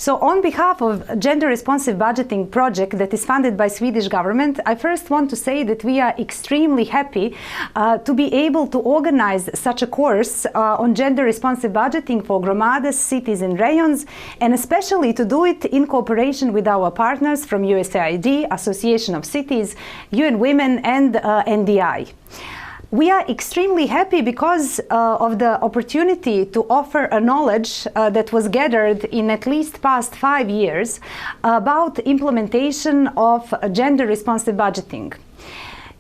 So on behalf of Gender Responsive Budgeting project that is funded by Swedish government, I first want to say that we are extremely happy to be able to organize such a course on gender responsive budgeting for gromadas, cities and rayons, and especially to do it in cooperation with our partners from USAID, Association of Cities, UN Women and NDI. We are extremely happy because of the opportunity to offer a knowledge that was gathered in at least past 5 years about implementation of gender responsive budgeting.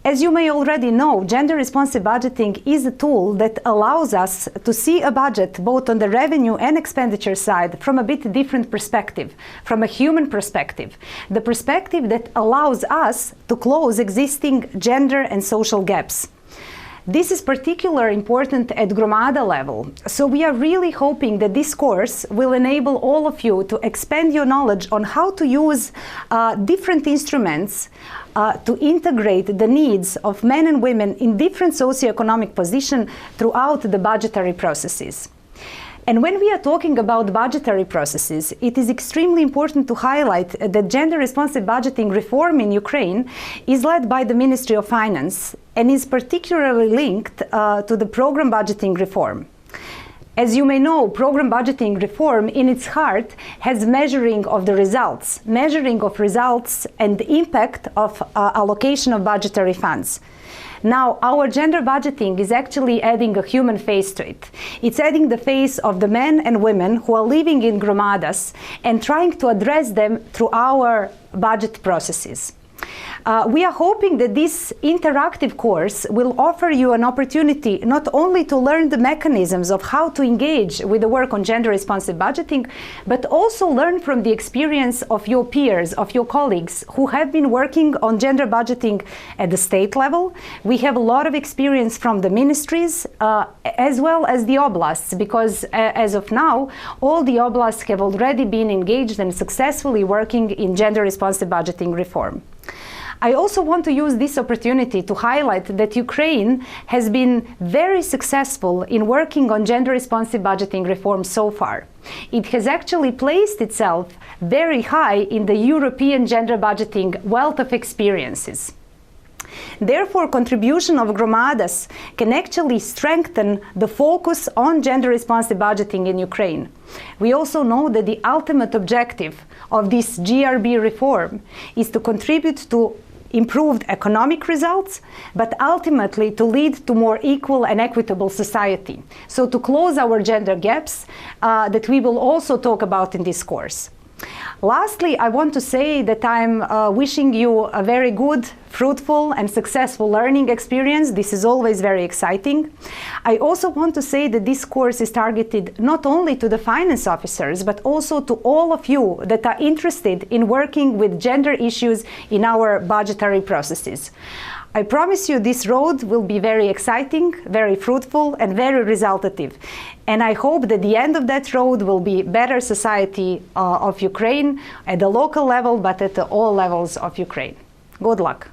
As you may already know, gender responsive budgeting is a tool that allows us to see a budget both on the revenue and expenditure side from a bit different perspective, from a human perspective, the perspective that allows us to close existing gender and social gaps. This is particularly important at Gromada level, so we are really hoping that this course will enable all of you to expand your knowledge on how to use different instruments to integrate the needs of men and women in different socioeconomic positions throughout the budgetary processes. And when we are talking about budgetary processes, it is extremely important to highlight that gender responsive budgeting reform in Ukraine is led by the Ministry of Finance and is particularly linked to the program budgeting reform. As you may know, program budgeting reform in its heart has measuring of results and the impact of allocation of budgetary funds. Now, our gender budgeting is actually adding a human face to it. It's adding the face of the men and women who are living in gromadas and trying to address them through our budget processes. We are hoping that this interactive course will offer you an opportunity not only to learn the mechanisms of how to engage with the work on gender responsive budgeting, but also learn from the experience of your peers, of your colleagues who have been working on gender budgeting at the state level. We have a lot of experience from the ministries as well as the oblasts, because as of now, all the oblasts have already been engaged and successfully working in gender responsive budgeting reform. I also want to use this opportunity to highlight that Ukraine has been very successful in working on gender responsive budgeting reform so far. It has actually placed itself very high in the European gender budgeting wealth of experiences. Therefore, contribution of gromadas can actually strengthen the focus on gender responsive budgeting in Ukraine. We also know that the ultimate objective of this GRB reform is to contribute to improved economic results, but ultimately to lead to more equal and equitable society. So to close our gender gaps that we will also talk about in this course. Lastly, I want to say that I'm wishing you a very good, fruitful and successful learning experience. This is always very exciting. I also want to say that this course is targeted not only to the finance officers, but also to all of you that are interested in working with gender issues in our budgetary processes. I promise you this road will be very exciting, very fruitful and very resultative. And I hope that the end of that road will be better society of Ukraine at the local level, but at all levels of Ukraine. Good luck.